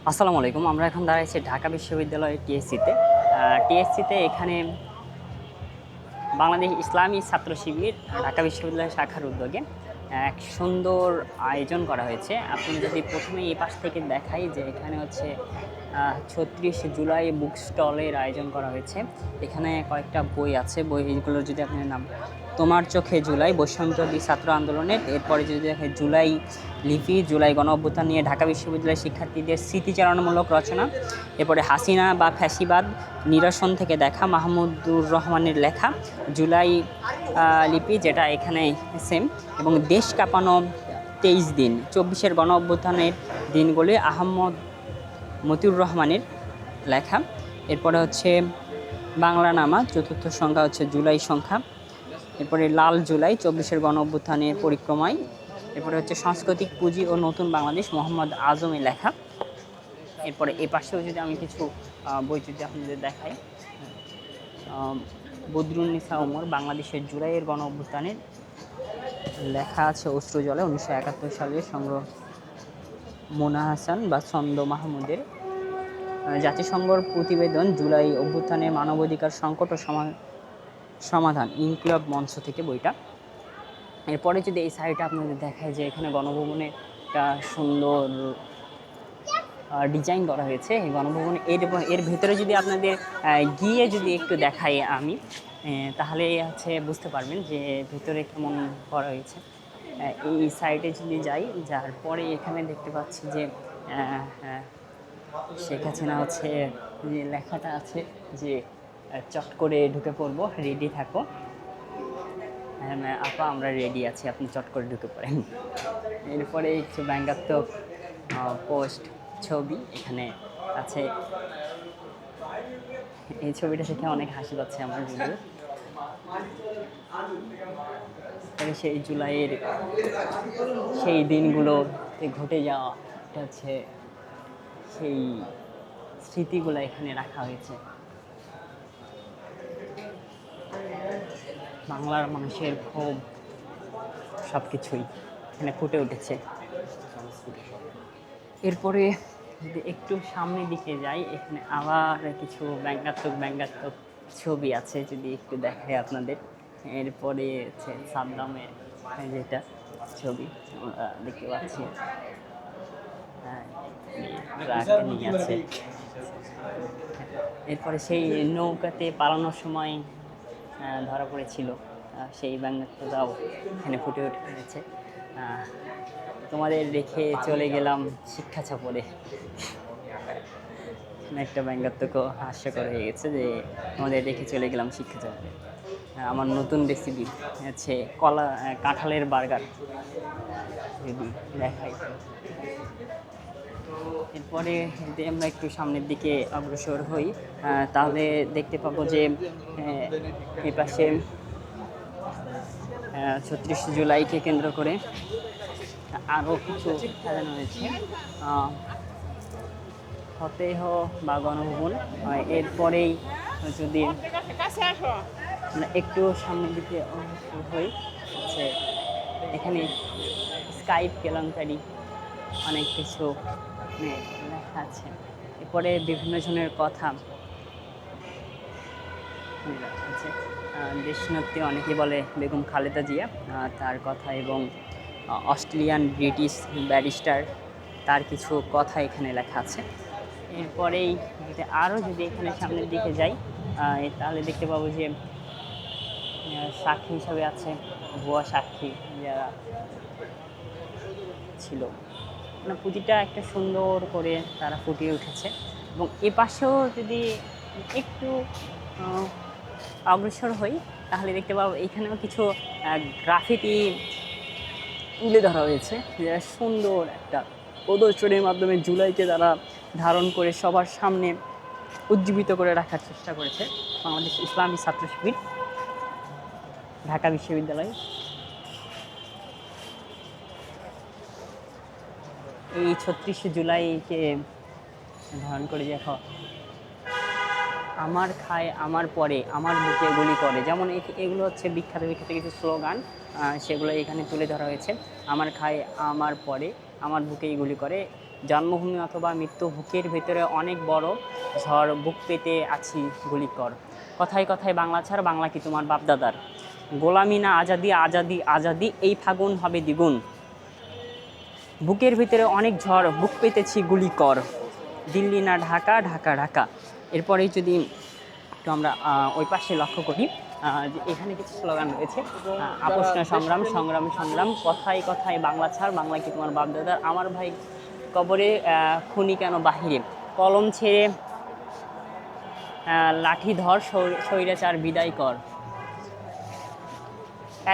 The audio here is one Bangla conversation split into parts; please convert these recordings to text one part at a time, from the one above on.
আসসালামু আলাইকুম। আমরা এখন দাঁড়াইছি ঢাকা বিশ্ববিদ্যালয়ের টিএসসিতে। টিএসসিতে এখানে বাংলাদেশ ইসলামী ছাত্র শিবির ঢাকা বিশ্ববিদ্যালয় শাখার উদ্যোগে এক সুন্দর আয়োজন করা হয়েছে। আপনি যদি প্রথমে এই পাশ থেকে দেখাই যে এখানে হচ্ছে ৩৬ জুলাই বুক স্টলের আয়োজন করা হয়েছে। এখানে কয়েকটা বই আছে, বইগুলোর যদি আপনার নাম তোমার চোখে জুলাই বৈষম্যবিরোধী ছাত্র আন্দোলনের, এরপরে যদি দেখে জুলাই লিপি জুলাই গণ অভ্যুত্থান নিয়ে ঢাকা বিশ্ববিদ্যালয়ের শিক্ষার্থীদের স্মৃতিচারণামূলক রচনা, এরপরে হাসিনা বা ফ্যাসিবাদ নিরসন থেকে দেখা মাহমুদুর রহমানের লেখা জুলাই লিপি, যেটা এখানে সেম, এবং দেশ কাঁপানো 23 দিন 24-এর গণ অভ্যুত্থানের দিনগুলি আহমদ মতিউর রহমানের লেখা। এরপরে হচ্ছে বাংলা নামা চতুর্থ সংখ্যা হচ্ছে জুলাই সংখ্যা। এরপরে লাল জুলাই 24-এর গণ অভ্যুত্থানের পরিক্রমায়। এরপরে হচ্ছে সাংস্কৃতিক পুঁজি ও নতুন বাংলাদেশ মোহাম্মদ আজমের লেখা। এরপরে এ পাশেও যদি আমি কিছু বই যদি আপনাদের দেখাই, বদরুন্নিসা ওমর বাংলাদেশের জুলাইয়ের গণ অভ্যুত্থানের লেখা আছে অশ্রু জলে 1971 সালের সংগ্রহ মোনা হাসান বা ছন্দ মাহমুদের। জাতিসংঘর প্রতিবেদন জুলাই অভ্যুত্থানের মানবাধিকার সংকট ও সমাধান ইনকিলাব মঞ্চ থেকে বইটা। এরপরে যদি এই সাইডটা আপনাদের দেখায় যে এখানে গণভবনে একটা সুন্দর ডিজাইন করা হয়েছে এই গণভবনে। এর ভেতরে যদি আপনাদের গিয়ে যদি একটু দেখাই আমি, তাহলে হচ্ছে বুঝতে পারবেন যে ভেতরে কেমন করা হয়েছে। এই সাইডে যদি যাই, যার পরে এখানে দেখতে পাচ্ছি যে শেখ হাসিনা হচ্ছে যে লেখাটা আছে যে চট করে ঢুকে পড়বো, রেডি থাকো। হ্যাঁ আপা, আমরা রেডি আছি, আপনি চট করে ঢুকে পড়েন। এরপরে কিছু ব্যঙ্গাত্মক পোস্ট ছবি এখানে আছে। এই ছবিটা দেখে অনেক হাসি পাচ্ছে আমার যদিও। সেই জুলাইয়ের সেই দিনগুলোতে ঘটে যাওয়া এটা হচ্ছে সেই স্মৃতিগুলো এখানে রাখা হয়েছে। বাংলার মানুষের ক্ষোভ সব কিছুই এখানে ফুটে উঠেছে। এরপরে যদি একটু সামনের দিকে যাই, এখানে আবার কিছু ব্যঙ্গাত্মক ছবি আছে, যদি একটু দেখাই আপনাদের। এরপরে হচ্ছে সাদ্দামের যেটা ছবি আমরা দেখতে পাচ্ছি, ট্রাকে নিয়ে আছে। এরপরে সেই নৌকাতে পালানোর সময় ধরা পড়েছিল, সেই ব্যঙ্গাত্মকতাও এখানে ফুটে উঠেছে। তোমাদের রেখে চলে গেলাম শিক্ষা সফরে, একটা ব্যঙ্গাত্মক হাস্যকর হয়ে গেছে যে তোমাদের রেখে চলে গেলাম শিক্ষা সফরে। আমার নতুন রেসিপি হচ্ছে কাঁঠালের বার্গার, যদি দেখাই। এরপরে যদি আমরা একটু সামনের দিকে অগ্রসর হই, তাহলে দেখতে পাবো যে এই পাশে ৩৬ জুলাইকে কেন্দ্র করে আরও কিছু সাজানো হয়েছে, ফতেহ বা গণভবন। এরপরেই যদি আমরা একটু সামনের দিকে অগ্রসর হই, হচ্ছে এখানে স্কাইপ কেলেঙ্কারি অনেক কিছু লেখা আছে। এরপরে বিভিন্ন জনের কথা লেখা আছে। দেশনেত্রী অনেকেই বলে বেগম খালেদা জিয়া, তার কথা, এবং অস্ট্রেলিয়ান ব্রিটিশ ব্যারিস্টার তার কিছু কথা এখানে লেখা আছে। এরপরেই আরও যদি এখানে সামনের দিকে যাই, তাহলে দেখতে পাবো যে সাক্ষী হিসাবে আছে ভুয়া সাক্ষী যারা ছিল, মানে প্রতিটা একটা সুন্দর করে তারা ফুটিয়ে উঠেছে। এবং এ পাশেও যদি একটু অগ্রসর হই, তাহলে দেখতে পাবো এখানেও কিছু গ্রাফিতি তুলে ধরা হয়েছে, যারা সুন্দর একটা প্রদর্শনীর মাধ্যমে জুলাইকে তারা ধারণ করে সবার সামনে উজ্জীবিত করে রাখার চেষ্টা করেছে বাংলাদেশ ইসলামী ছাত্র শিবির ঢাকা বিশ্ববিদ্যালয়। এই ৩৬ জুলাইকে ধারণ করে দেখো, আমার খায় আমার পরে আমার বুকে গুলি করে, যেমন এগুলো হচ্ছে বিখ্যাত কিছু স্লোগান, সেগুলো এখানে তুলে ধরা হয়েছে। আমার খায় আমার পরে আমার বুকেই গুলি করে, জন্মভূমি অথবা মৃত্যু, বুকের ভেতরে অনেক বড় ঝড়, বুক পেতে আছি গুলি কর। কথায় কথায় বাংলা ছাড়, বাংলা কি তোমার বাপদাদার? গোলামি না আজাদি, আজাদি আজাদি, এই ফাগুন হবে দ্বিগুণ। বুকের ভিতরে অনেক ঝড়, বুক পেতেছি গুলি কর। দিল্লি না ঢাকা, ঢাকা ঢাকা। এরপরেই যদি একটু আমরা ওই পাশে লক্ষ্য করি, যে এখানে কিছু স্লোগান রয়েছে। আপোষ না সংগ্রাম, সংগ্রাম সংগ্রাম, কথায় কথায় বাংলা ছাড়, বাংলা কি তোমার বাপদাদার? আমার ভাই কবরে, খুনি কেন বাহিরে? কলম ছেড়ে লাঠি ধর, স্বৈরাচার বিদায় কর।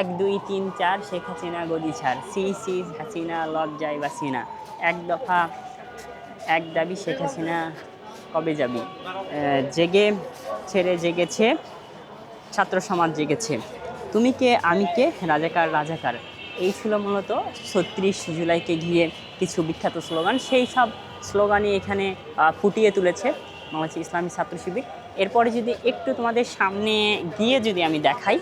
1 2 3 4 শেখ হাসিনা গদি ছাড়, সি সি হাসিনা লজ্জায় বাসিনা। এক দফা এক দাবি, শেখ হাসিনা কবে যাবি? জেগে ছেড়ে জেগেছে, ছাত্র সমাজ জেগেছে। তুমি কে আমি কে, রাজাকার রাজাকার। এই ছিল মূলত 36 জুলাইকে ঘিরে কিছু বিখ্যাত স্লোগান। সেই সব স্লোগানই এখানে ফুটিয়ে তুলেছে বাংলাদেশ ইসলামী ছাত্র শিবির। এরপরে যদি একটু তোমাদের সামনে গিয়ে যদি আমি দেখাই,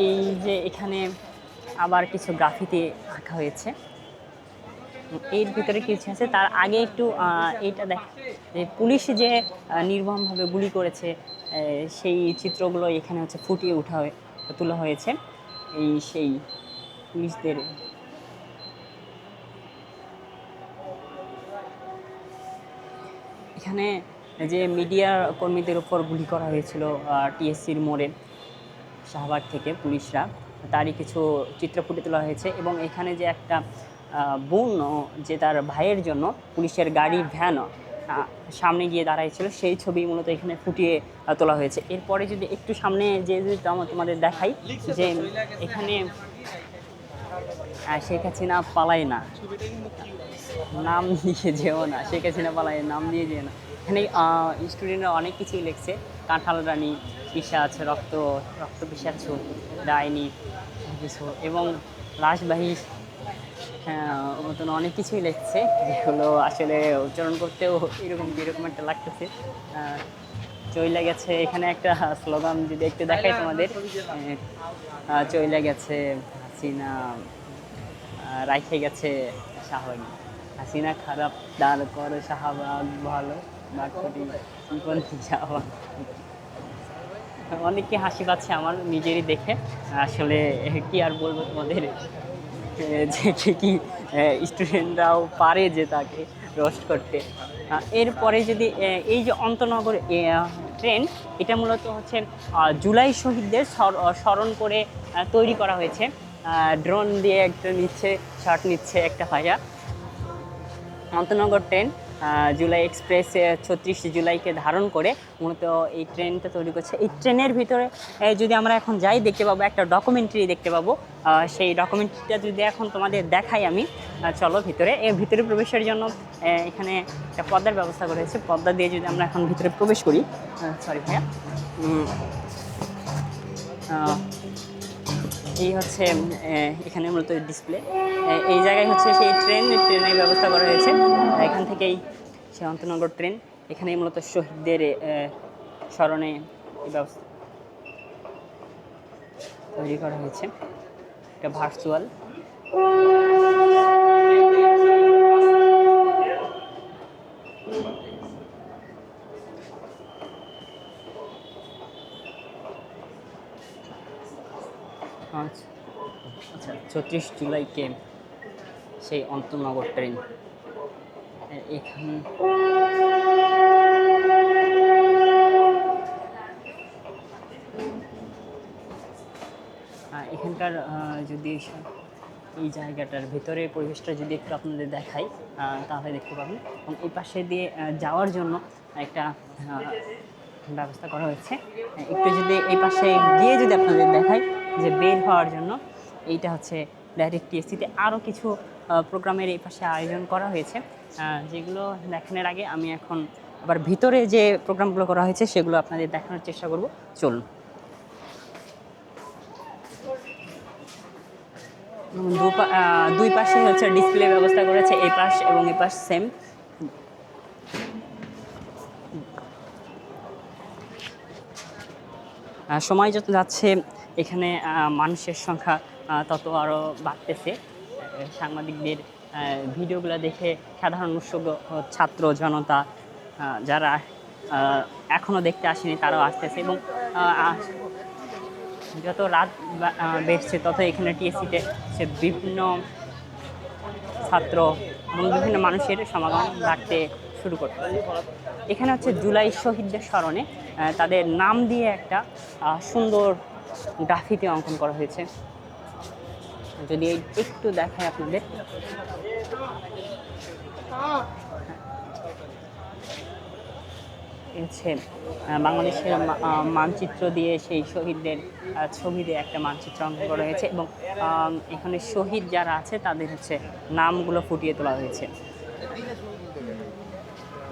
এই যে এখানে আবার কিছু গ্রাফিতি আঁকা হয়েছে, এর ভিতরে কিছু আছে। তার আগে একটু এইটা দেখ, যে পুলিশ যে নির্মমভাবে গুলি করেছে, সেই চিত্রগুলো এখানে হচ্ছে ফুটিয়ে তোলা হয়েছে। সেই পুলিশদের এখানে যে মিডিয়া কর্মীদের উপর গুলি করা হয়েছিল টিএসসির মোড়ে শাহবাগ থেকে পুলিশরা, তারই কিছু চিত্র ফুটে তোলা হয়েছে। এবং এখানে যে একটা বোন, যে তার ভাইয়ের জন্য পুলিশের গাড়ি ভ্যান সামনে গিয়ে দাঁড়াইছিল, সেই ছবি মূলত এখানে ফুটিয়ে তোলা হয়েছে। এরপরে যদি একটু সামনে যে তোমাদের দেখাই, যে এখানে শেখ হাসিনা পালায় না, নাম দিয়ে যেও না, শেখ হাসিনা পালায় নাম দিয়ে যেও না। এখানে স্টুডেন্টরা অনেক কিছুই লিখছে, কাঁঠাল রানী, পিশাচ, রক্ত পিশাচ, ডাইনি কিছু, এবং লাশবাহী মতন অনেক কিছুই লিখছে, যেগুলো আসলে উচ্চারণ করতেও এরকম একটা লাগতেছে। চইলা গেছে, এখানে একটা স্লোগান যদি একটু দেখাই তোমাদের, চইলা গেছে হাসিনা, রাইখে গেছে শাহবাগ, হাসিনা খারাপ দাঁড় করো শাহবাগ ভালো, বাকি যাওয়া। অনেককে হাসি পাচ্ছে আমার নিজেরই দেখে, আসলে কি আর বলবো তোমাদের, যে কি স্টুডেন্টরাও পারে যে তাকে রোস্ট করতে। এরপরে যদি এই যে অন্তনগর ট্রেন, এটা মূলত হচ্ছে জুলাই শহীদদের স্মরণ করে তৈরি করা হয়েছে। ড্রোন দিয়ে একটা শট নিচ্ছে একটা ভাইয়া। অন্তনগর ট্রেন জুলাই এক্সপ্রেসে 36 জুলাইকে ধারণ করে মূলত এই ট্রেনটা তৈরি করছে। এই ট্রেনের ভিতরে যদি আমরা এখন যাই, দেখতে পাবো একটা ডকুমেন্টারি দেখতে পাবো। সেই ডকুমেন্টারিটা যদি এখন তোমাদের দেখাই আমি, চলো ভিতরে। ভিতরে প্রবেশের জন্য এখানে একটা পর্দার ব্যবস্থা করা হয়েছে, পর্দা দিয়ে যদি আমরা এখন ভিতরে প্রবেশ করি, সরি ভাইয়া, এই হচ্ছে এখানে মূলত ডিসপ্লে, এই জায়গায় হচ্ছে সেই ট্রেনের ব্যবস্থা করা হয়েছে। এখান থেকেই সেই অন্তনগর ট্রেন, এখানেই মূলত শহীদদের স্মরণে এই ব্যবস্থা তৈরি করা হয়েছে। এটা ভার্চুয়াল। আচ্ছা, 36 জুলাইকে সেই অন্তনগর ট্রেন এখানে এখানকার যদি এই জায়গাটার ভেতরে পরিবেশটা যদি একটু আপনাদের দেখাই, তাহলে দেখতে পাবেন। এবং এই পাশে দিয়ে যাওয়ার জন্য একটা ব্যবস্থা করা হয়েছে। একটু যদি এই পাশে গিয়ে যদি আপনাদের দেখাই, যে বের হওয়ার জন্য এইটা হচ্ছে ডাইরেক্ট টিএসসিতে আরও কিছু প্রোগ্রামের এই পাশে আয়োজন করা হয়েছে, যেগুলো দেখানোর আগে আমি এখন আবার ভিতরে যে প্রোগ্রামগুলো করা হয়েছে সেগুলো আপনাদের দেখানোর চেষ্টা করব। চলুন। দুই পাশে হচ্ছে ডিসপ্লে ব্যবস্থা করেছে, এই পাশ এবং এই পাশ সেম। সময় যত যাচ্ছে এখানে মানুষের সংখ্যা তত আরও বাড়তেছে। সাংবাদিকদের ভিডিওগুলো দেখে সাধারণ উৎসুক ছাত্র জনতা যারা এখনও দেখতে আসেনি তারাও আসতেছে, এবং যত রাত বেড়ছে তত এখানে টিএসসিতে সে বিভিন্ন ছাত্র এবং বিভিন্ন মানুষের সমাগম বাড়তে শুরু করতেছে। এখানে হচ্ছে জুলাই শহীদদের স্মরণে তাদের নাম দিয়ে একটা সুন্দর গ্রাফিতি অঙ্কন করা হয়েছে। যদি একটু দেখায় আপনাদের, হচ্ছে বাংলাদেশের মানচিত্র দিয়ে সেই শহীদদের ছবি দিয়ে একটা মানচিত্র অঙ্কন করা হয়েছে, এবং এখানে শহীদ যারা আছে তাদের হচ্ছে নামগুলো ফুটিয়ে তোলা হয়েছে।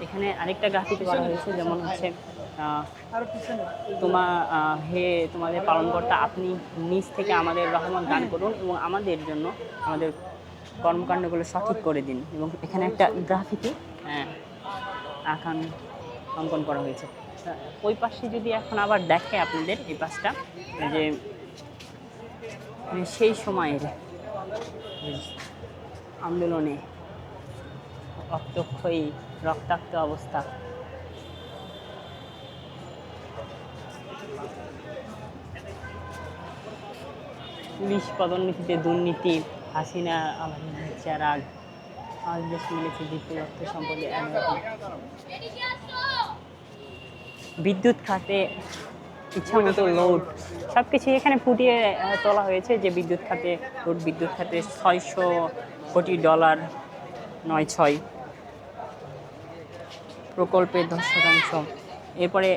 এখানে আরেকটা গ্রাফিতি করা হয়েছে, যেমন হচ্ছে তোমাদের পালনকর্তা আপনি নিজ থেকে আমাদের রহমত দান করুন এবং আমাদের জন্য আমাদের কর্মকাণ্ডগুলো সঠিক করে দিন, এবং এখানে একটা গ্রাফিতি অঙ্কন করা হয়েছে। ওই পাশে যদি এখন আবার দেখে আপনাদের এই পাশটা, যে সেই সময়ের আন্দোলনে রক্তক্ষয়ী রক্তাক্ত অবস্থা, পুলিশ পদোন্নতিতে দুর্নীতি, হাসিনা চেরাগ, আজ দেশ মিলেছে বিপুল অর্থ সম্পদে, বিদ্যুৎ খাতে ইচ্ছামতো লোড, সব কিছু এখানে ফুটিয়ে তোলা হয়েছে। যে বিদ্যুৎ খাতে লোড, বিদ্যুৎ খাতে $600 কোটি, 9/6 প্রকল্পের 10%। এরপরে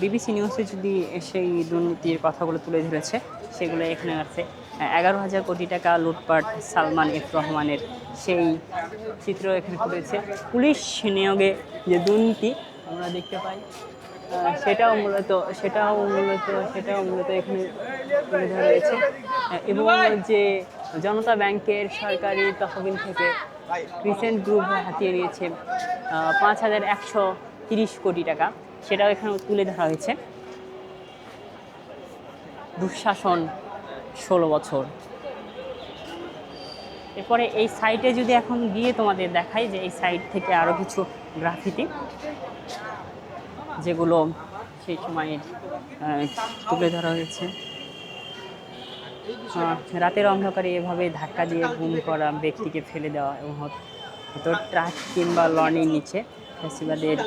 বিবিসি নিউজে যদি সেই দুর্নীতির কথাগুলো তুলে ধরেছে, সেগুলো এখানে আছে। 11,000 কোটি টাকা লুটপাট সালমান এফ রহমানের, সেই চিত্র এখানে তুলেছে। পুলিশ নিয়োগে যে দুর্নীতি আমরা দেখতে পাই, সেটাও মূলত এখানে তুলে ধরা হয়েছে। এবং যে জনতা ব্যাংকের সরকারি তহবিল থেকে ক্রিসেন্ট গ্রুপ হাতিয়ে নিয়েছে 5,130 কোটি টাকা, সেটাও এখানে তুলে ধরা হয়েছে। দুঃশাসন 16 বছর। এরপরে এই সাইটে যদি এখন গিয়ে তোমাদের দেখাই, যে এই সাইট থেকে আরও কিছু গ্রাফিতি যেগুলো সেই সময়ে তুলে ধরা হয়েছে। রাতের অন্ধকারে এভাবে ধাক্কা দিয়ে গুম করা, ব্যক্তিকে ফেলে দেওয়া, এবং হয়তো ট্রাক কিংবা লরির নিচে ফ্যাসিবাদের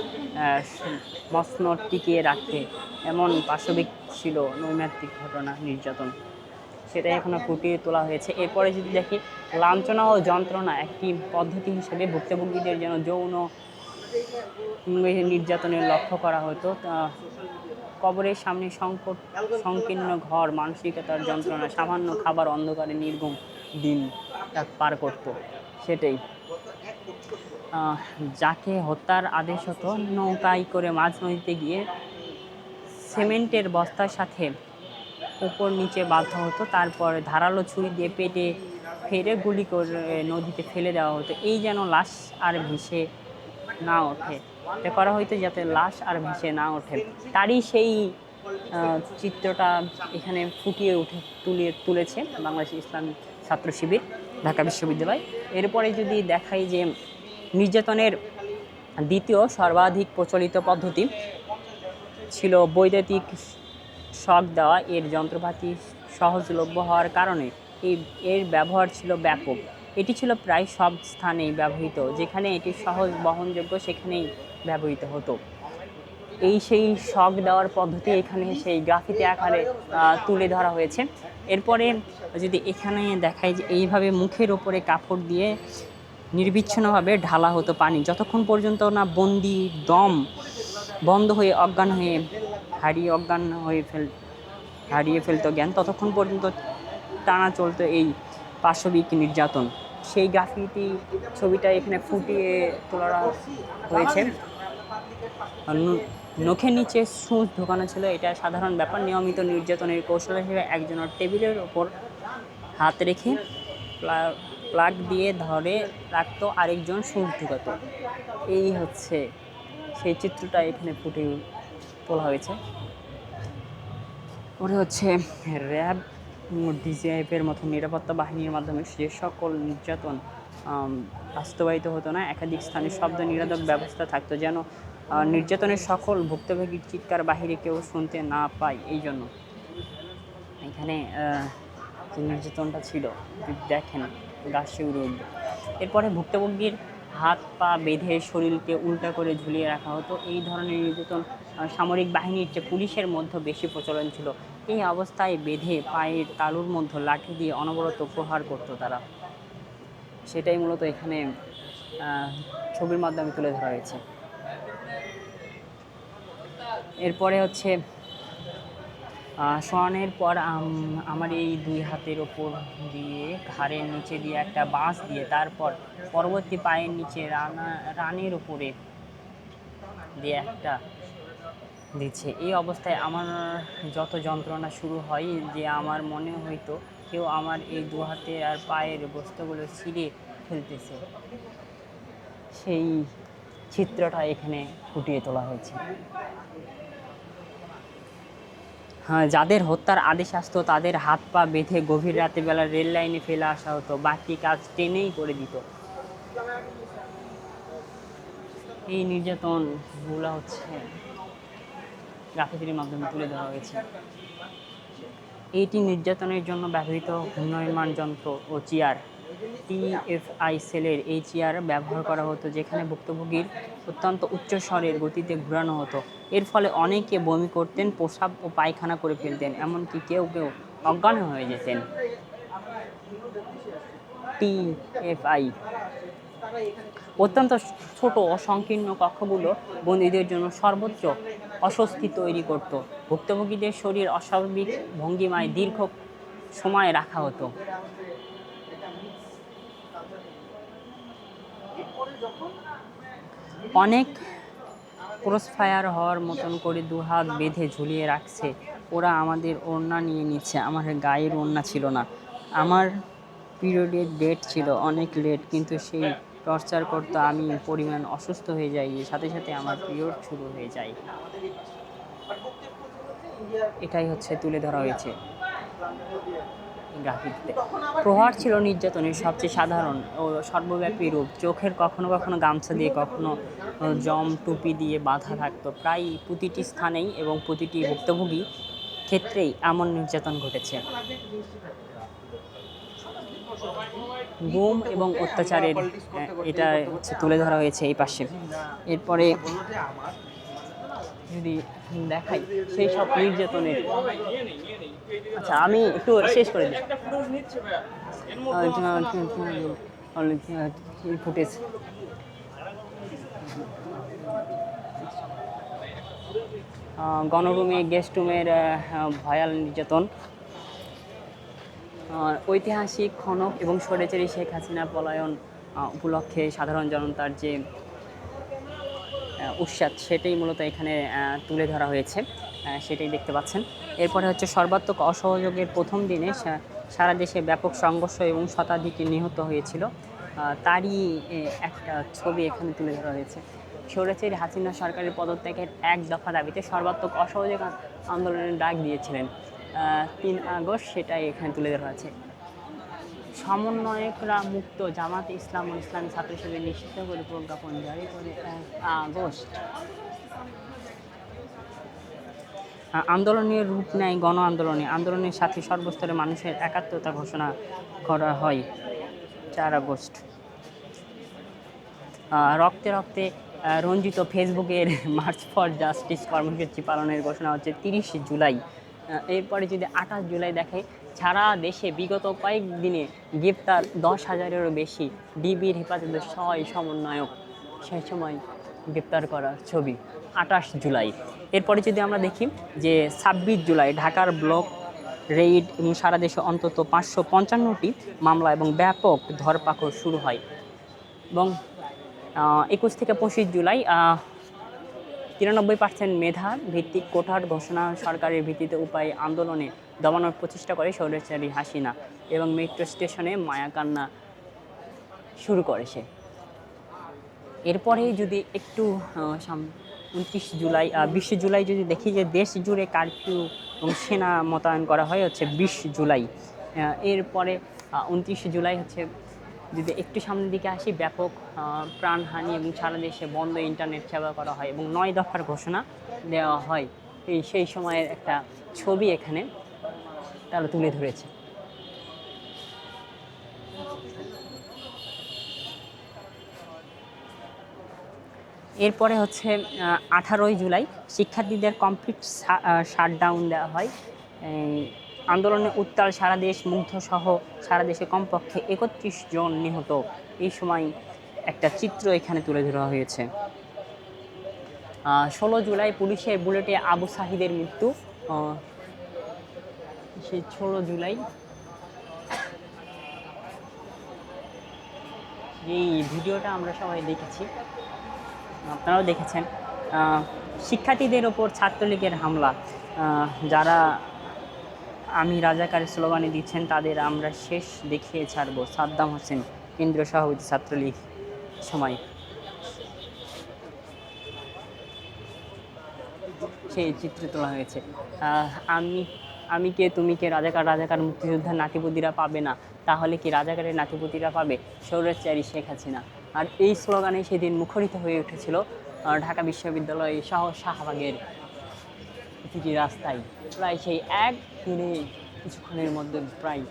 মসনদ টিকিয়ে রাখতে এমন পাশবিক ছিল নৈমিত্তিক ঘটনা, নির্যাতন, সেটাই এখনো ফুটিয়ে তোলা হয়েছে। এরপরে যদি দেখি, লাঞ্ছনা ও যন্ত্রণা একটি পদ্ধতি হিসেবে ভুক্তভোগীদের যেন যৌন নির্যাতনের লক্ষ্য করা হতো। কবরের সামনে সংকীর্ণ ঘর, মানসিকতার যন্ত্রণা, সামান্য খাবার, অন্ধকারে নির্ঘুম দিন পার করত। সেটাই যাকে হত্যার আদেশ হতো, নৌকায় করে মাঝ নদীতে গিয়ে সিমেন্টের বস্তার সাথে উপর নিচে বাঁধা হতো, তারপর ধারালো ছুরি দিয়ে পেটে ফেরে গুলি করে নদীতে ফেলে দেওয়া হতো। এই যেন লাশ আর ভেসে না ওঠে, এটা করা হয়তো যাতে লাশ আর ভেসে না ওঠে। তারই সেই চিত্রটা এখানে ফুটিয়ে তুলেছে বাংলাদেশ ইসলামী ছাত্র শিবির, ঢাকা বিশ্ববিদ্যালয়। এরপরে যদি দেখাই যে নির্যাতনের দ্বিতীয় সর্বাধিক প্রচলিত পদ্ধতি ছিল বৈদ্যুতিক শক দেওয়া। এর যন্ত্রপাতি সহজলভ্য হওয়ার কারণে এর ব্যবহার ছিল ব্যাপক। এটি ছিল প্রায় সব স্থানেই ব্যবহৃত, যেখানে এটি সহজ বহনযোগ্য সেখানেই ব্যবহৃত হতো। সেই শক দেওয়ার পদ্ধতি এখানে সেই গ্রাফিতি আকারে তুলে ধরা হয়েছে। এরপরে যদি এখানে দেখাই যে এইভাবে মুখের ওপরে কাপড় দিয়ে নির্বিচ্ছিন্নভাবে ঢালা হতো পানি, যতক্ষণ পর্যন্ত না বন্দি দম বন্ধ হয়ে হারিয়ে ফেলতো জ্ঞান, ততক্ষণ পর্যন্ত টানা চলতো এই পাশবিক নির্যাতন। সেই গ্রাফিতি ছবিটা এখানে ফুটিয়ে তোলা হয়েছে। নখের নিচে সূচ ঢোকানো ছিল, এটা সাধারণ ব্যাপার। নিয়মিত নির্যাতনের কৌশল হিসেবে একজনের টেবিলের ওপর হাত রেখে প্লাগ দিয়ে ধরে রাখতো, আরেকজন সূচ ঢোকাতো। এই হচ্ছে সেই চিত্রটা এখানে ফুটিয়ে তোলা হয়েছে। পরে হচ্ছে র্যাব, ডিজিএফের মতো নিরাপত্তা বাহিনীর মাধ্যমে যে সকল নির্যাতন আম, বাস্তবায়িত হতো না। একাধিক স্থানে শব্দ নিরোধক ব্যবস্থা থাকতো, যেন নির্যাতনের সকল ভুক্তভোগীর চিৎকার বাহিরে কেউ শুনতে না পায়। এই জন্য এখানে যে নির্যাতনটা ছিল, যদি দেখেন গা শিউরে উঠবে। এরপরে ভুক্তভোগীর হাত পা বেঁধে শরীরকে উল্টা করে ঝুলিয়ে রাখা হতো। এই ধরনের নির্যাতন সামরিক বাহিনীর চেয়ে পুলিশের মধ্যে বেশি প্রচলন ছিল। এই অবস্থায় বেঁধে পায়ের তালুর মধ্যে লাঠি দিয়ে অনবরত প্রহার করতো তারা। সেটাই মূলত এখানে ছবির মাধ্যমে তুলে ধরা হয়েছে। এরপরে হচ্ছে শোয়ানোর পর আমার এই দুই হাতের ওপর দিয়ে ঘাড়ের নিচে দিয়ে একটা বাঁশ দিয়ে, তারপর পরবর্তী পায়ের নিচে রানের উপরে দিয়ে একটা দিচ্ছে। এই অবস্থায় আমার যত যন্ত্রণা শুরু হয় যে আমার মনে হইতো কেউ আমার এই দু হাতে আর পায়ের বস্তুগুলো ছিঁড়ে ফেলতেছে। সেই চিত্রটা এখানে ফুটিয়ে তোলা হয়েছে। হ্যাঁ, যাদের হত্যার আদেশ আসতো তাদের হাত পা বেঁধে গভীর রাতে বেলা রেল লাইনে ফেলে আসা হতো, বাকি কাজ ট্রেনেই করে দিত। এই নির্যাতনগুলো হচ্ছে গ্রাফিতির মাধ্যমে তুলে ধরা হয়েছে। এইটি নির্যাতনের জন্য ব্যবহৃত ঘূর্ণায়মান যন্ত্র ও চেয়ার, টিএফআই সেলের এই চেয়ার ব্যবহার করা হতো, যেখানে ভুক্তভোগীর অত্যন্ত উচ্চ স্বরের গতিতে ঘোরানো হতো। এর ফলে অনেকে বমি করতেন, প্রস্রাব ও পায়খানা করে ফেলতেন, এমনকি কেউ কেউ অজ্ঞান হয়ে যেতেন। টিএফআই অত্যন্ত ছোট ও সংকীর্ণ কক্ষগুলো বন্দীদের জন্য সর্বোচ্চ অস্বস্তি তৈরি করত। ভুক্তভোগীদের শরীর অস্বাভাবিক ভঙ্গিমায় দীর্ঘ সময় রাখা হতো। অনেক ক্রসফায়ার হওয়ার মতন করে দু হাত বেঁধে ঝুলিয়ে রাখছে। ওরা আমাদের ওড়না নিয়ে নিচ্ছে। আমার গায়ের ওড়না ছিল না। আমার পিরিয়ডের ডেট ছিল অনেক লেট, কিন্তু সেই টর্চার করতো আমি পরিমাণ অসুস্থ হয়ে যাই, সাথে সাথে আমার পিরিয়ড শুরু হয়ে যায়। এটাই হচ্ছে তুলে ধরা হয়েছে গ্রাফিতিতে। প্রহার ছিল নির্যাতনের সবচেয়ে সাধারণ ও সর্বব্যাপী রূপ। চোখের কখনো কখনো গামছা দিয়ে, কখনো জম টুপি দিয়ে বাঁধা থাকতো। প্রায় প্রতিটি স্থানেই এবং প্রতিটি ভুক্তভোগী ক্ষেত্রেই এমন নির্যাতন ঘটেছে। গুম এবং অত্যাচারের এটা হচ্ছে তুলে ধরা হয়েছে এই পাশে। এরপরে যদি দেখাই সেই সব নির্যাতনের, আচ্ছা আমি একটু শেষ করে দিই ফুটেজ। গণরুমে, গেস্ট রুমের ভয়াল নির্যাতন, ঐতিহাসিক খনক এবং স্বৈরাচারী শেখ হাসিনা পলায়ন উপলক্ষে সাধারণ জনতার যে উৎসাহ, সেটাই মূলত এখানে তুলে ধরা হয়েছে, সেটাই দেখতে পাচ্ছেন। এরপরে হচ্ছে সর্বাত্মক অসহযোগের প্রথম দিনে সারা দেশে ব্যাপক সংঘর্ষ এবং শতাধিক নিহত হয়েছিল, তারই একটা ছবি এখানে তুলে ধরা হয়েছে। স্বৈরাচারী হাসিনা সরকারের পদত্যাগের এক দফা দাবিতে সর্বাত্মক অসহযোগ আন্দোলনের ডাক দিয়েছিলেন 3 আগস্ট, সেটাই এখানে তুলে ধরা আছে। সমন্বয়করা মুক্ত, জামাতে ইসলাম ও ইসলামী ছাত্র শিবির নিষিদ্ধ করে প্রজ্ঞাপন জারি করে 1 আগস্ট। আন্দোলনের রূপ নেয় গণ আন্দোলনে। আন্দোলনের সাথে সর্বস্তরের মানুষের একাত্মতা ঘোষণা করা হয় 4 আগস্ট। রক্তে রক্তে রঞ্জিত ফেসবুকের মার্চ ফর জাস্টিস কর্মসূচি পালনের ঘোষণা হচ্ছে 30 জুলাই। এরপরে যদি 28 জুলাই দেখে, সারা দেশে বিগত কয়েকদিনে গ্রেপ্তার 10,000-এরও বেশি ডিবির হেফাজতে 6 সমন্বয়ক, সেই সময় গ্রেপ্তার করার ছবি 28 জুলাই। এরপরে যদি আমরা দেখি যে 26 জুলাই ঢাকার ব্লক রেইড এবং সারা দেশে অন্তত 555টি মামলা এবং ব্যাপক ধরপাকড় শুরু হয়। এবং 21 থেকে 25 জুলাই 93% মেধা ভিত্তিক কোটার ঘোষণা সরকারের ভিত্তিতে উপায় আন্দোলনে দমানোর প্রচেষ্টা করে স্বৈরাচারী হাসিনা, এবং মেট্রো স্টেশনে মায়াকান্না শুরু করে সে। এরপরে যদি একটু 29 জুলাই 20 জুলাই যদি দেখি যে দেশ জুড়ে কারফিউ এবং সেনা মোতায়েন করা হয় হচ্ছে 20 জুলাই। এরপরে 29 জুলাই হচ্ছে যদি একটু সামনের দিকে আসি, ব্যাপক প্রাণহানি এবং সারা দেশে বন্ধ ইন্টারনেট সেবা করা হয় এবং 9 দফার ঘোষণা দেওয়া হয়। সেই সময়ের একটা ছবি এখানে তারা তুলে ধরেছে। এরপরে হচ্ছে 18ই জুলাই শিক্ষার্থীদের কমপ্লিট শাটডাউন দেওয়া হয়। আন্দোলনে উত্তাল সারা দেশ, মুগ্ধ সহ সারা দেশে কমপক্ষে 31 জন নিহত। এই সময় একটা চিত্র এখানে তুলে ধরা হয়েছে। 16 জুলাই পুলিশের বুলেটে আবু সাহিদের মৃত্যু। সেই 16 জুলাই এই ভিডিওটা আমরা সবাই দেখেছি, আপনারাও দেখেছেন। শিক্ষার্থীদের ওপর ছাত্রলীগের হামলা, যারা আমি রাজাকারের স্লোগানে দিচ্ছেন তাদের আমরা শেষ দেখিয়ে ছাড়ব। সাদ্দাম হোসেন, কেন্দ্রীয় সভাপতি ছাত্রলীগ সময় সেই চিত্র তোলা হয়েছে। আমি কে তুমি কে, রাজাকার রাজাকার, মুক্তিযোদ্ধার নাতিপুতিরা পাবে না, তাহলে কি রাজাকারের নাতিপুতিরা পাবে? স্বৈরাচারী শেখ হাসিনা। আর এই স্লোগানে সেদিন মুখরিত হয়ে উঠেছিল ঢাকা বিশ্ববিদ্যালয় সহ শাহবাগের প্রতিটি রাস্তায়। প্রায় সেই এক দিনে কিছুক্ষণের মধ্যে প্রায়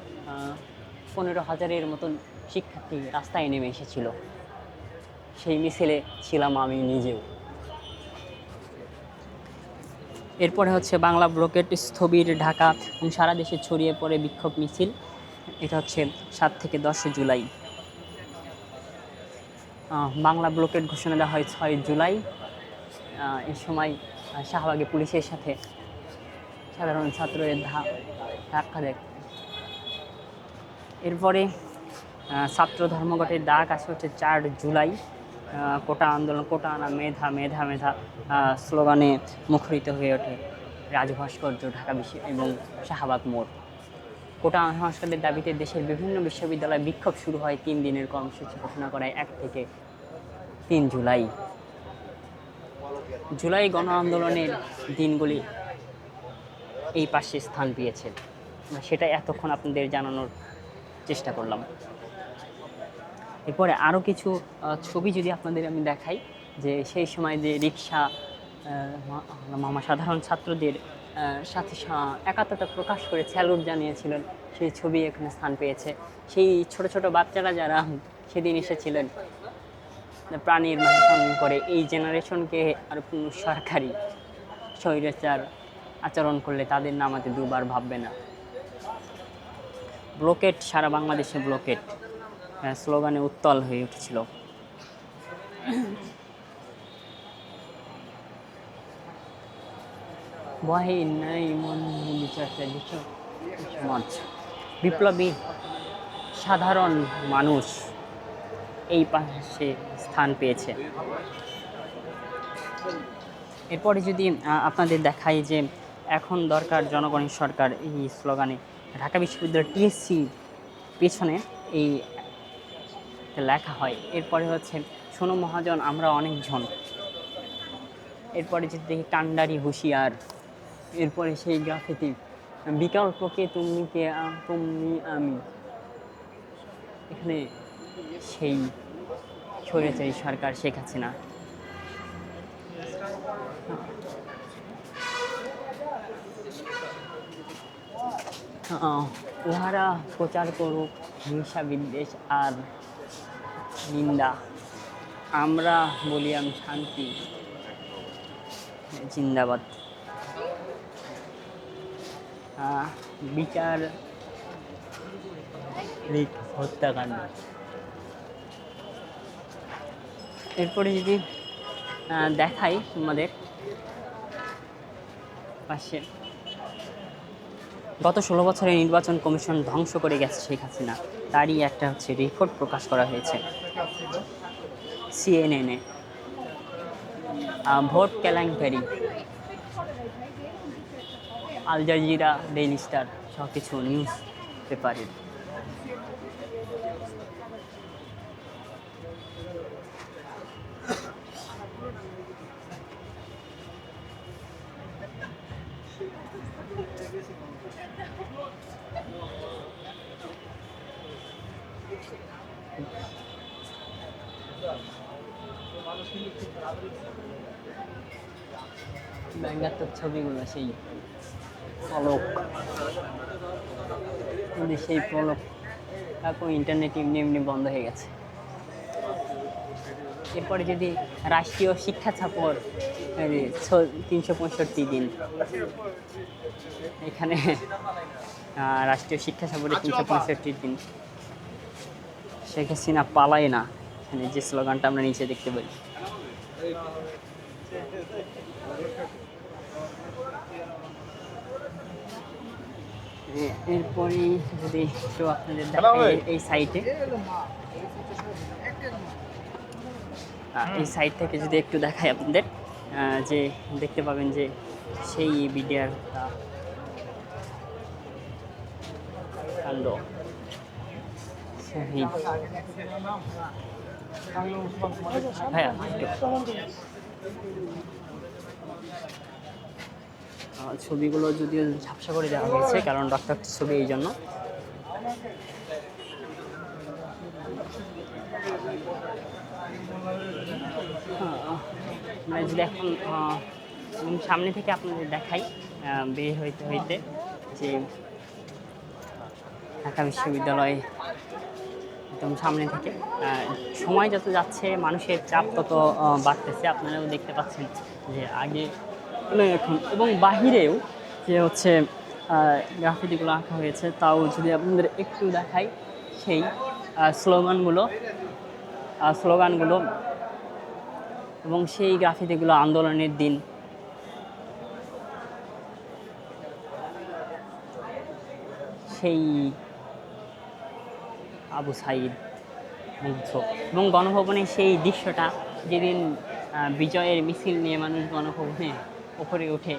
15,000-এর মতন শিক্ষার্থী রাস্তায় নেমে এসেছিল। সেই মিছিলে ছিলাম আমি নিজেও। এরপরে হচ্ছে বাংলা ব্লকেট স্থবির ঢাকা এবং সারা দেশে ছড়িয়ে পড়ে বিক্ষোভ মিছিল। এটা হচ্ছে 7 থেকে 10 জুলাই। বাংলা ব্লকেট ঘোষণা দেওয়া হয় 6 জুলাই। এই সময় শাহবাগে পুলিশের সাথে সাধারণ ছাত্রদের ধাক্কা দেয়। এরপরে ছাত্র ধর্মঘটের ডাক আসে হচ্ছে 4 জুলাই। কোটা আন্দোলন, কোটা আনা, মেধা মেধা মেধা স্লোগানে মুখরিত হয়ে ওঠে রাজভাস্কর্য, ঢাকা বিশ্ব এবং শাহবাগ মোড়। কোটা সংস্কারের দাবিতে দেশের বিভিন্ন বিশ্ববিদ্যালয়ে বিক্ষোভ শুরু হয়। 3 দিনের কর্মসূচি ঘোষণা করায় 1 থেকে 3 জুলাই। জুলাই গণ আন্দোলনের দিনগুলি এই পাশে স্থান পেয়েছে, সেটা এতক্ষণ আপনাদের জানানোর চেষ্টা করলাম। এরপরে আরও কিছু ছবি যদি আপনাদের আমি দেখাই, যে সেই সময় যে রিক্সা মামা সাধারণ ছাত্রদের সাথে একাত্মতা প্রকাশ করে স্যালুট জানিয়েছিলেন, সেই ছবি এখানে স্থান পেয়েছে। সেই ছোট ছোট বাচ্চারা যারা সেদিন এসেছিলেন প্রাণীর সঙ্গে করে, এই জেনারেশনকে আর কোনো সরকারি স্বৈরাচার আচরণ করলে তাদের নামাতে দুবার ভাববে না। ব্লকেট, সারা বাংলাদেশে ব্লকেট স্লোগানে উত্তাল হয়ে উঠেছিল। ভয়ে নাই মন চর্চা সমাজ, বিপ্লবী সাধারণ মানুষ এই পাশে স্থান পেয়েছে। এরপরে যদি আপনাদের দেখাই যে এখন দরকার জনগণের সরকার, এই স্লোগানে ঢাকা বিশ্ববিদ্যালয় টিএসসি পেছনে এই লেখা হয়। এরপরে হচ্ছে শোনো মহাজন আমরা অনেকজন। এরপরে যদি দেখি কান্ডারি হুঁশিয়ার। এরপরে সেই গ্রাফিতি বিকল্পকে তুমি কে তুমি আমি। এখানে সেই স্বৈরাচারী সরকার শেখ হাসিনা। উহারা প্রচার করুক হিংসা বিদ্বেষ আর নিন্দা, আমরা বলিয়াম শান্তি জিন্দাবাদ। বিচার হত্যাকাণ্ড। এরপরে যদি দেখাই আমাদের পাশে, গত 16 বছরে নির্বাচন কমিশন ধ্বংস করে গেছে শেখ হাসিনা, তারই একটা হচ্ছে রিপোর্ট প্রকাশ করা হয়েছে CNN-এ। ভোট কেলেঙ্কারি, আল জাজিরা, ডেইলি স্টার সহ কিছু নিউজ পেপারে। ব্যঙ্গাত্মক ছবিগুলো সেই পলক, কিন্তু সেই পলক তারপর ইন্টারনেট এমনি এমনি বন্ধ হয়ে গেছে। এরপরে যদি রাষ্ট্রীয় শিক্ষা সফর 365 দিন, এখানে রাষ্ট্রীয় শিক্ষা সফরে 365 দিন, শেখ হাসিনা পালায় না, এখানে যে স্লোগানটা আমরা নিচে দেখতে পাই। এরপরে যদি একটু আপনাদের দেখাই এই সাইটে, এই সাইট থেকে যদি একটু দেখাই আপনাদের, যে দেখতে পাবেন যে সেই বিডিআর কাণ্ড শহীদ। ভাইয়া ছবিগুলো যদিও ঝাপসা করে দেওয়া হয়েছে, কারণ রক্তাক্ত ছবি, এই জন্য। মানে যদি এখন সামনে থেকে আপনাদের দেখাই, বের হইতে হইতে যে ঢাকা বিশ্ববিদ্যালয় একদম সামনে থেকে সময় যত যাচ্ছে মানুষের চাপ তত বাড়তেছে। আপনারাও দেখতে পাচ্ছেন যে আগে এখন, এবং বাহিরেও যে হচ্ছে গ্রাফিতিগুলো আঁকা হয়েছে, তাও যদি আপনাদের একটু দেখাই সেই স্লোগানগুলো এবং সেই গ্রাফিতিগুলো আন্দোলনের দিন, সেই আবু সাইদ মুগ্ধ, এবং গণভবনে সেই দৃশ্যটা যেদিন বিজয়ের মিছিল নিয়ে মানুষ গণভবনে ওপরে উঠে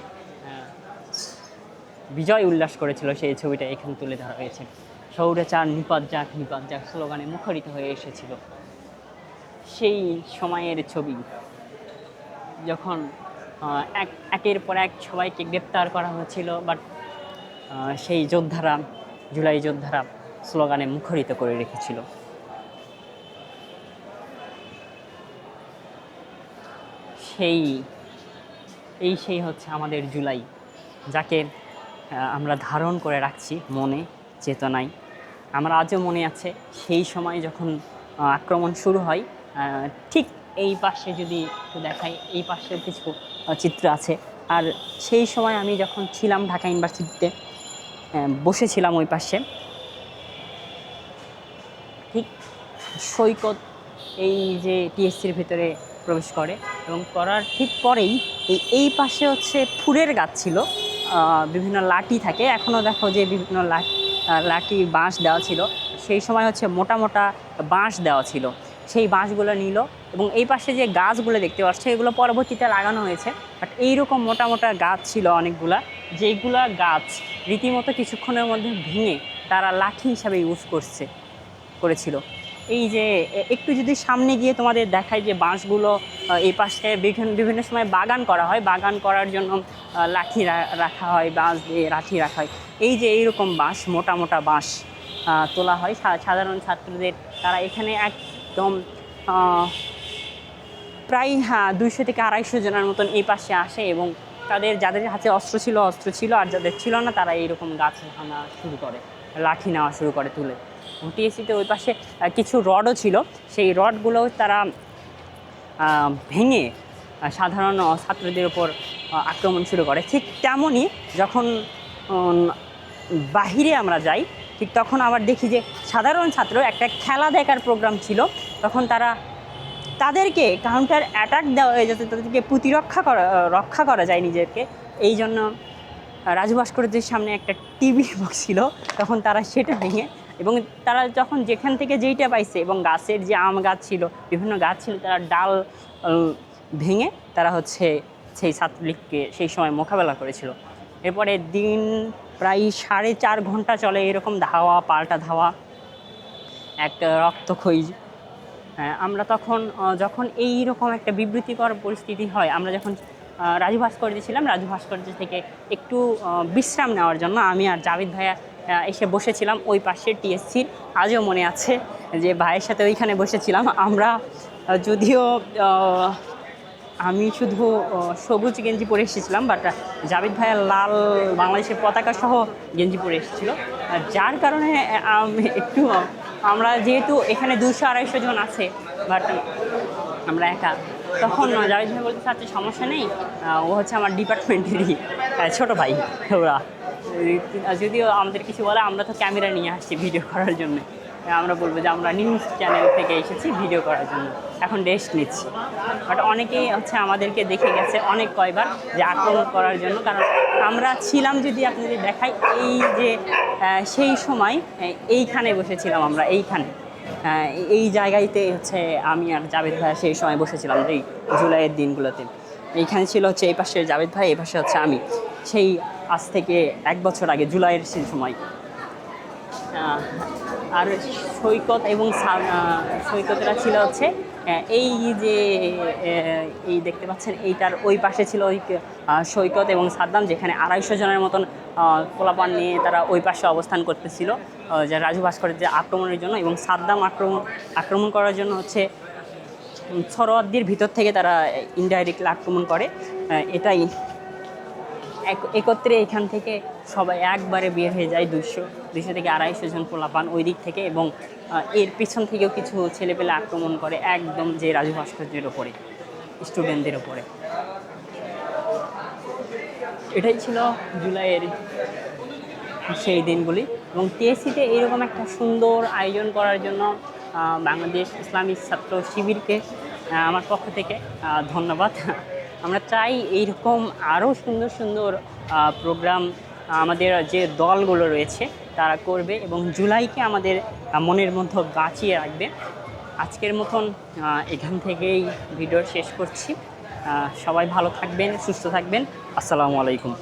বিজয় উল্লাস করেছিল, সেই ছবিটা এখানে তুলে ধরা হয়েছে। স্বৈরাচার নিপাত যাক স্লোগানে মুখরিত হয়ে এসেছিল। সেই সময়ের ছবি, যখন একের পর এক সবাইকে গ্রেপ্তার করা হচ্ছিল, বাট সেই যোদ্ধারা, জুলাই যোদ্ধারা স্লোগানে মুখরিত করে রেখেছিল। সেই হচ্ছে আমাদের জুলাই, যাকে আমরা ধারণ করে রাখছি মনে, চেতনায়। আমার আজও মনে আছে সেই সময় যখন আক্রমণ শুরু হয়, ঠিক এই পাশে যদি একটু দেখাই, এই পাশের কিছু চিত্র আছে। আর সেই সময় আমি যখন ছিলাম ঢাকা ইউনিভার্সিটিতে, বসেছিলাম ওই পাশে, ঠিক সৈকত এই যে টিএসসির ভিতরে প্রবেশ করে, এবং করার ঠিক পরেই এই পাশে হচ্ছে ফুলের গাছ ছিল, বিভিন্ন লাঠি থাকে, এখনও দেখো যে বিভিন্ন লাঠি বাঁশ দেওয়া ছিল। সেই সময় হচ্ছে মোটা মোটা বাঁশ দেওয়া ছিল, সেই বাঁশগুলো নিল, এবং এই পাশে যে গাছগুলো দেখতে পাচ্ছ এগুলো পরবর্তীতে লাগানো হয়েছে। বাট এইরকম মোটা মোটা গাছ ছিল অনেকগুলা, যেইগুলা গাছ রীতিমতো কিছুক্ষণের মধ্যে ভেঙে তারা লাঠি হিসাবে ইউজ করেছিল। এই যে একটু যদি সামনে গিয়ে তোমাদের দেখায় যে বাঁশগুলো এই পাশে বিভিন্ন সময় বাগান করা হয়, বাগান করার জন্য লাঠি রাখা হয়, বাঁশ দিয়ে লাঠি রাখা হয়। এই যে এইরকম বাঁশ, মোটা মোটা বাঁশ তোলা হয় সাধারণ ছাত্রদের, তারা এখানে একদম প্রায় 200 থেকে 250 জনের মতন এই পাশে আসে, এবং যাদের হাতে অস্ত্র ছিল, আর যাদের ছিল না তারা এইরকম গাছ ভাঙা শুরু করে, লাঠি নেওয়া শুরু করে তুলে। টিএসসিতে ওই পাশে কিছু রডও ছিল, সেই রডগুলো তারা ভেঙে সাধারণ ছাত্রদের উপর আক্রমণ শুরু করে। ঠিক তেমনই যখন বাহিরে আমরা যাই, ঠিক তখন আবার দেখি যে সাধারণ ছাত্র একটা খেলা দেখার প্রোগ্রাম ছিল, তখন তাদেরকে কাউন্টার অ্যাটাক দেওয়া হয়ে যাতে তাদেরকে রক্ষা করা যায় নিজেকে। এই জন্য রাজু ভাস্কর্যের সামনে একটা টিভি বক্স ছিল, তখন তারা সেটা ভেঙে, এবং তারা যখন যেখান থেকে যেইটা পাইছে, এবং গাছের যে আম গাছ ছিল, বিভিন্ন গাছ ছিল, তারা ডাল ভেঙে তারা হচ্ছে সেই ছাত্রলীগকে সেই সময় মোকাবেলা করেছিল। এরপরে দিন প্রায় 4.5 ঘন্টা চলে এরকম ধাওয়া পাল্টা ধাওয়া, একটা রক্তক্ষয়ী। আমরা যখন এইরকম একটা বিবৃতিকর পরিস্থিতি হয়, আমরা যখন রাজু ভাস্কর্যে ছিলাম, রাজু ভাস্কর্য থেকে একটু বিশ্রাম নেওয়ার জন্য আমি আর জাভেদ ভাইয়া এসে বসেছিলাম ওই পাশের টিএসসির। আজও মনে আছে যে ভাইয়ের সাথে ওইখানে বসেছিলাম আমরা, যদিও আমি শুধু সবুজ গেঞ্জি পরে এসেছিলাম, বাট জাভেদ ভাইয়া লাল বাংলাদেশের পতাকা সহ গেঞ্জি পরে এসেছিল, যার কারণে আমি একটু আমরা যেহেতু এখানে 200-250 জন আছে, বাট আমরা একা, তখন জাভেদ ভাই বলতে চাচ্ছে সমস্যা নেই, ও হচ্ছে আমার ডিপার্টমেন্টেরই ছোটো ভাই। ওরা যদিও আমাদের কিছু বলে, আমরা তো ক্যামেরা নিয়ে আসছি ভিডিও করার জন্য, আমরা বলবো যে আমরা নিউজ চ্যানেল থেকে এসেছি ভিডিও করার জন্য, এখন রেস্ট নিচ্ছি। বাট অনেকেই হচ্ছে আমাদেরকে দেখে গেছে অনেক কয়বার যে আক্রমণ করার জন্য, কারণ আমরা ছিলাম, যদি আপনাদের দেখাই, এই যে সেই সময় এইখানে বসেছিলাম আমরা, এইখানে এই জায়গাতে হচ্ছে আমি আর জাভেদ ভাই সেই সময় বসেছিলাম, এই জুলাইয়ের দিনগুলোতে। এইখানে ছিল হচ্ছে এই পাশে জাভেদ ভাই, এই পাশে হচ্ছে আমি, সেই আজ থেকে 1 বছর আগে জুলাইয়ের সেই সময়। আর সৈকত এবং সৈকতরা ছিল হচ্ছে এই যে এই দেখতে পাচ্ছেন, এইটার ওই পাশে ছিল ওই সৈকত এবং সাদ্দাম, যেখানে 250 জনের মতন পোলাপান নিয়ে তারা ওই পাশে অবস্থান করতেছিল যে রাজু ভাস্করের যে আক্রমণের জন্য, এবং সাদ্দাম আক্রমণ করার জন্য হচ্ছে সরোয়ার্দির ভিতর থেকে তারা ইনডাইরেক্টলি আক্রমণ করে। এটাই একত্রে এখান থেকে সবাই একবারে বের হয়ে যায়, 200 থেকে 250 জন পোলাপান ওই দিক থেকে, এবং এর পিছন থেকেও কিছু ছেলেপেলে আক্রমণ করে একদম যে রাজু ভাস্কর্যের ওপরে, স্টুডেন্টদের ওপরে। এটাই ছিল জুলাইয়ের সেই দিনগুলি। এবং টিএসসিতে এরকম একটা সুন্দর আয়োজন করার জন্য বাংলাদেশ ইসলামী ছাত্র শিবিরকে আমার পক্ষ থেকে ধন্যবাদ। আমরা চাই এইরকম আরও সুন্দর সুন্দর প্রোগ্রাম আমাদের যে দলগুলো রয়েছে তারা করবে, এবং জুলাইকে আমাদের মনের মধ্যে বাঁচিয়ে রাখবে। আজকের মতন এখান থেকেই ভিডিও শেষ করছি। সবাই ভালো থাকবেন, সুস্থ থাকবেন। আসসালামু আলাইকুম।